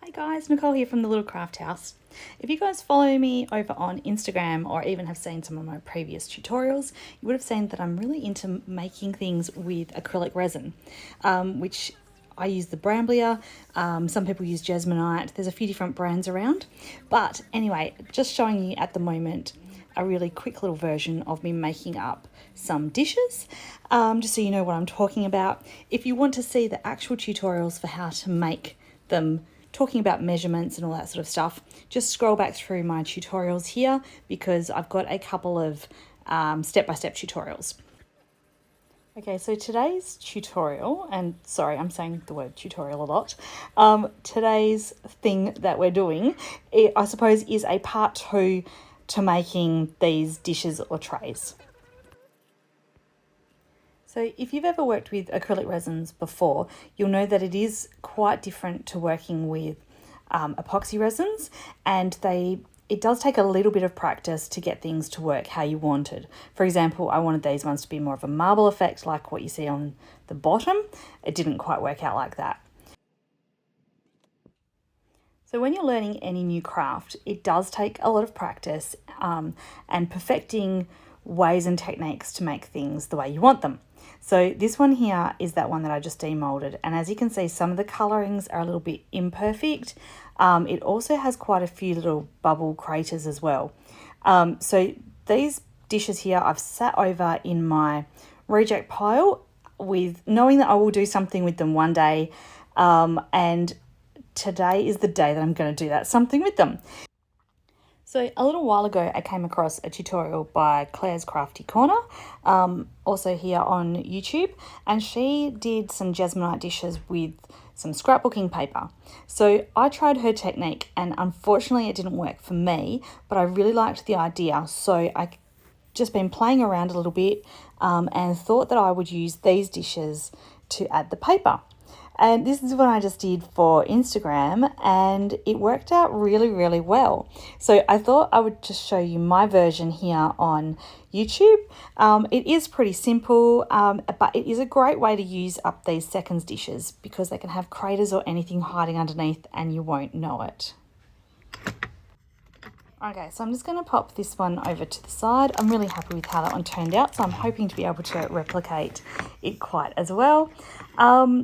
Hi guys, Nicole here from the Little Craft House. If you guys follow me over on Instagram or even have seen some of my previous tutorials, you would have seen that I'm really into making things with acrylic resin, which I use the Bramblier. Some people use Jesmonite. There's a few different brands around. But anyway, just showing you at the moment a really quick little version of me making up some dishes, just so you know what I'm talking about. If you want to see the actual tutorials for how to make them, talking about measurements and all that sort of stuff, just scroll back through my tutorials here because I've got a couple of step-by-step tutorials. Okay, so today's tutorial, and sorry, I'm saying the word tutorial a lot. Today's thing that we're doing, I suppose, is a part 2 to making these dishes or trays. So if you've ever worked with acrylic resins before, you'll know that it is quite different to working with epoxy resins, and it does take a little bit of practice to get things to work how you wanted. For example, I wanted these ones to be more of a marble effect like what you see on the bottom. It didn't quite work out like that. So when you're learning any new craft, it does take a lot of practice and perfecting ways and techniques to make things the way you want them. So this one here is that one that I just demolded, and as you can see, some of the colorings are a little bit imperfect. It also has quite a few little bubble craters as well. So these dishes here I've sat over in my reject pile with knowing that I will do something with them one day, and today is the day that I'm going to do that something with them. So a little while ago, I came across a tutorial by Claire's Crafty Corner, also here on YouTube, and she did some Jesmonite dishes with some scrapbooking paper. So I tried her technique, and unfortunately it didn't work for me, but I really liked the idea. So I just been playing around a little bit and thought that I would use these dishes to add the paper. And this is what I just did for Instagram, and it worked out really, really well. So I thought I would just show you my version here on YouTube. It is pretty simple, but it is a great way to use up these seconds dishes because they can have craters or anything hiding underneath and you won't know it. Okay, so I'm just going to pop this one over to the side. I'm really happy with how that one turned out, so I'm hoping to be able to replicate it quite as well.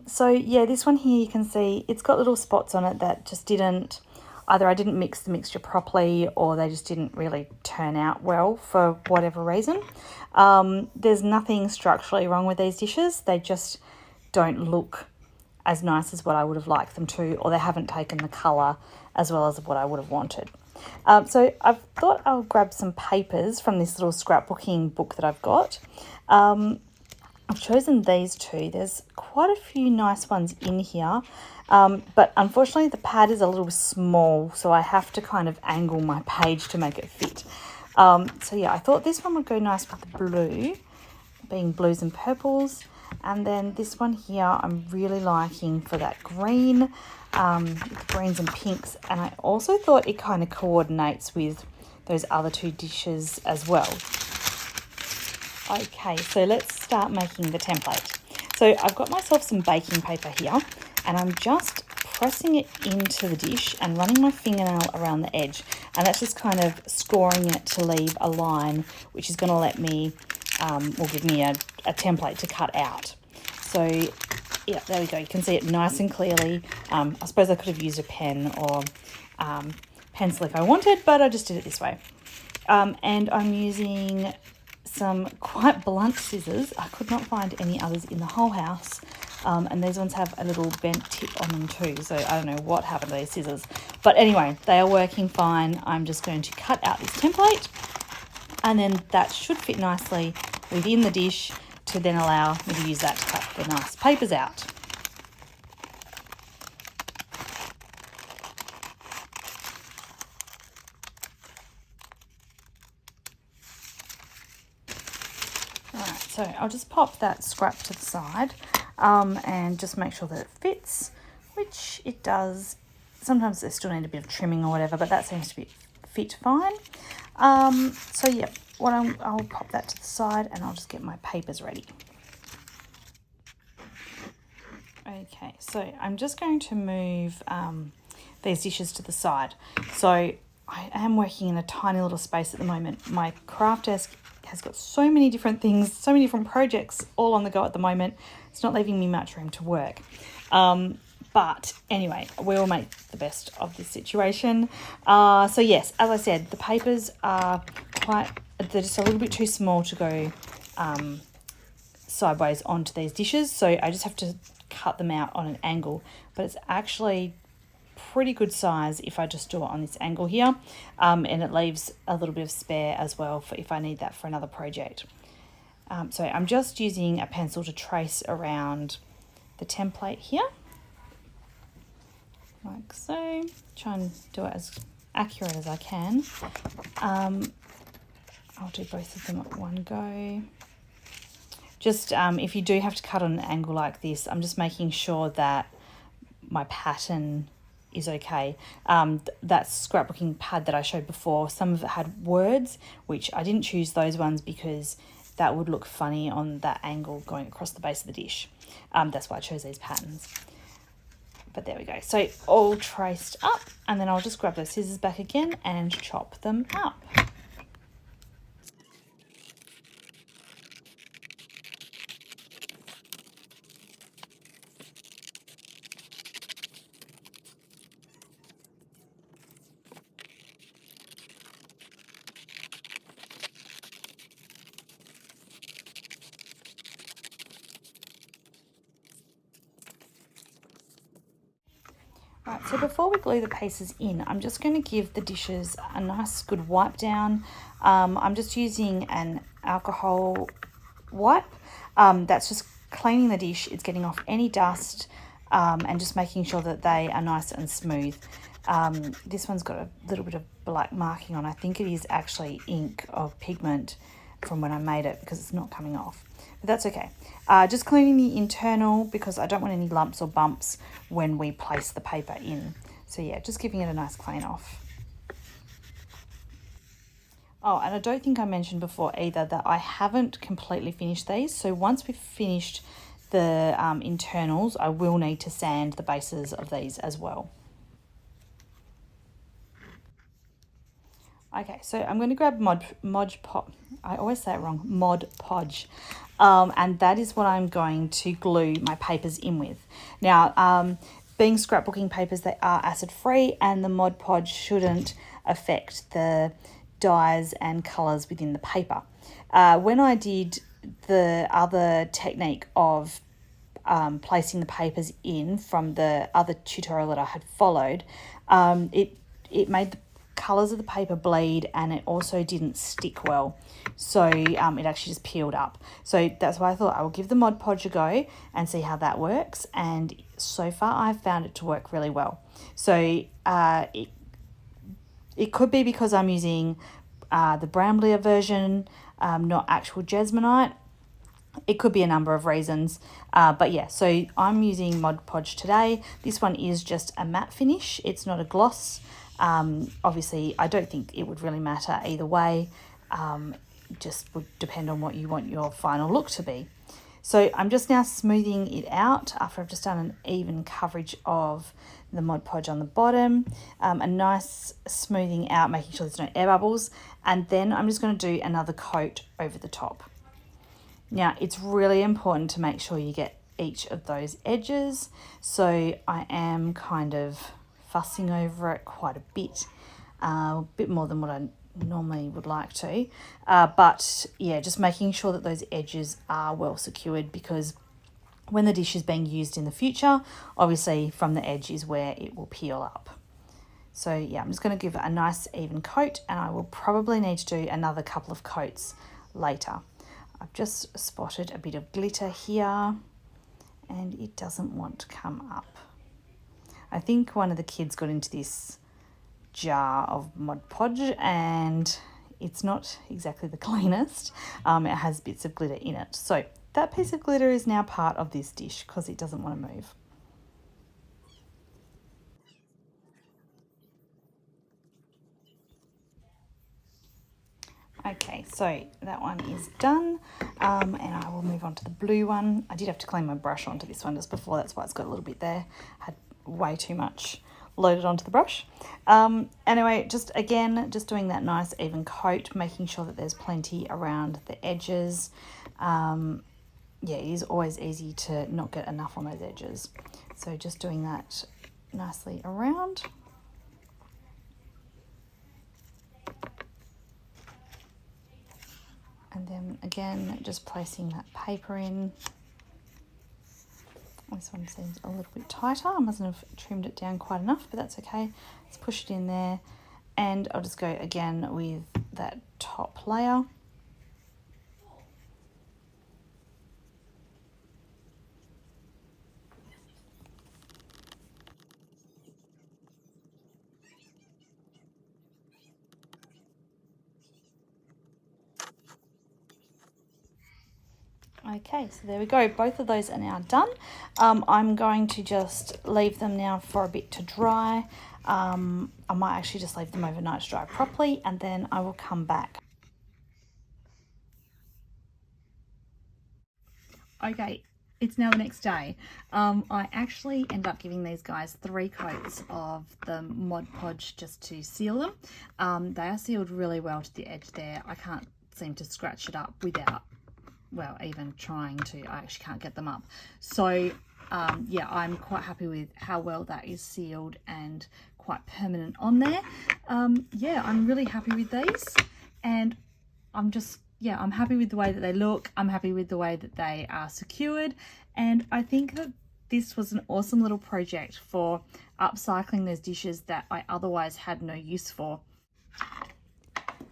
So yeah, this one here you can see it's got little spots on it that just didn't, either I didn't mix the mixture properly or they just didn't really turn out well for whatever reason. There's nothing structurally wrong with these dishes. They just don't look as nice as what I would have liked them to, or they haven't taken the colour as well as what I would have wanted. So I've thought I'll grab some papers from this little scrapbooking book that I've got. I've chosen these two. There's quite a few nice ones in here, but unfortunately the pad is a little small, so I have to kind of angle my page to make it fit. So yeah, I thought this one would go nice with the blue, being blues and purples. And then this one here I'm really liking for that green, with greens and pinks, and I also thought it kind of coordinates with those other two dishes as well. Okay, so let's start making the template. So I've got myself some baking paper here, and I'm just pressing it into the dish and running my fingernail around the edge, and that's just kind of scoring it to leave a line which is going to let me, will give me a template to cut out. So yeah, there we go. You can see it nice and clearly. I suppose I could have used a pen or pencil if I wanted, but I just did it this way. And I'm using some quite blunt scissors. I could not find any others in the whole house. And these ones have a little bent tip on them too. So I don't know what happened to these scissors. But anyway, they are working fine. I'm just going to cut out this template. And then that should fit nicely within the dish to then allow me to use that to cut the nice papers out. Alright, so I'll just pop that scrap to the side and just make sure that it fits, which it does. Sometimes they still need a bit of trimming or whatever, but that seems to fit fine. So yeah, I'll pop that to the side and I'll just get my papers ready. Okay, so I'm just going to move these dishes to the side. So I am working in a tiny little space at the moment. My craft desk has got so many different things, so many different projects all on the go at the moment. It's not leaving me much room to work. But anyway, we will make the best of this situation. So yes, as I said, the papers are they're just a little bit too small to go sideways onto these dishes. So I just have to cut them out on an angle. But it's actually pretty good size if I just do it on this angle here. And it leaves a little bit of spare as well for if I need that for another project. So I'm just using a pencil to trace around the template here. Like so. Try and do it as accurate as I can. I'll do both of them at one go. Just if you do have to cut on an angle like this, I'm just making sure that my pattern is okay. That scrapbooking pad that I showed before, some of it had words, which I didn't choose those ones because that would look funny on that angle going across the base of the dish. That's why I chose these patterns. But there we go. So all traced up, and then I'll just grab those scissors back again and chop them up. Right, so before we glue the pieces in, I'm just going to give the dishes a nice good wipe down. I'm just using an alcohol wipe. That's just cleaning the dish. It's getting off any dust and just making sure that they are nice and smooth. This one's got a little bit of black marking on. I think it is actually ink of pigment from when I made it because it's not coming off. But that's okay. Just cleaning the internal because I don't want any lumps or bumps when we place the paper in. So yeah, just giving it a nice clean off. Oh, and I don't think I mentioned before either that I haven't completely finished these. So once we've finished the internals, I will need to sand the bases of these as well. Okay, so I'm going to grab Mod Podge. I always say it wrong, Mod Podge. And that is what I'm going to glue my papers in with. Now, being scrapbooking papers, they are acid-free, and the Mod Podge shouldn't affect the dyes and colours within the paper. When I did the other technique of placing the papers in from the other tutorial that I had followed, it made the colours of the paper bleed, and it also didn't stick well, so it actually just peeled up. So that's why I thought I will give the Mod Podge a go and see how that works, and so far I've found it to work really well. So it could be because I'm using the Bramblier version, not actual Jesmonite. It could be a number of reasons, but yeah, so I'm using Mod Podge today. This one is just a matte finish, it's not a gloss. Obviously, I don't think it would really matter either way. Just would depend on what you want your final look to be. So I'm just now smoothing it out after I've just done an even coverage of the Mod Podge on the bottom. A nice smoothing out, making sure there's no air bubbles. And then I'm just going to do another coat over the top. Now, it's really important to make sure you get each of those edges. So I am kind of fussing over it quite a bit more than what I normally would like to. But yeah, just making sure that those edges are well secured, because when the dish is being used in the future, obviously from the edge is where it will peel up. So yeah, I'm just going to give it a nice even coat, and I will probably need to do another couple of coats later. I've just spotted a bit of glitter here, and it doesn't want to come up. I think one of the kids got into this jar of Mod Podge, and it's not exactly the cleanest. It has bits of glitter in it. So that piece of glitter is now part of this dish because it doesn't want to move. Okay, so that one is done, and I will move on to the blue one. I did have to clean my brush onto this one just before, that's why it's got a little bit there. I had way too much loaded onto the brush. Anyway, just doing that nice even coat, making sure that there's plenty around the edges. Yeah, it is always easy to not get enough on those edges. So just doing that nicely around. And then again, just placing that paper in. This one seems a little bit tighter. I mustn't have trimmed it down quite enough, but that's okay. Let's push it in there. And I'll just go again with that top layer. Okay, so there we go. Both of those are now done. I'm going to just leave them now for a bit to dry. I might actually just leave them overnight to dry properly, and then I will come back. Okay, it's now the next day. I actually ended up giving these guys 3 coats of the Mod Podge just to seal them. They are sealed really well to the edge there. I can't seem to scratch it up without, well, even trying to. I actually can't get them up. So yeah, I'm quite happy with how well that is sealed and quite permanent on there. Yeah, I'm really happy with these, and I'm happy with the way that they look. I'm happy with the way that they are secured, and I think that this was an awesome little project for upcycling those dishes that I otherwise had no use for.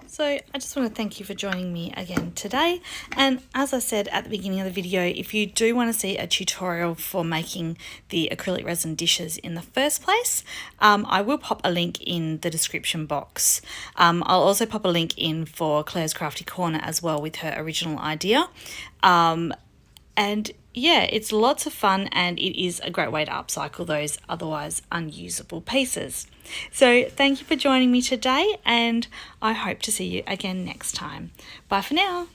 So I just want to thank you for joining me again today. And as I said at the beginning of the video, if you do want to see a tutorial for making the acrylic resin dishes in the first place, I will pop a link in the description box. I'll also pop a link in for Claire's Crafty Corner as well with her original idea. And yeah, it's lots of fun, and it is a great way to upcycle those otherwise unusable pieces. So thank you for joining me today, and I hope to see you again next time. Bye for now.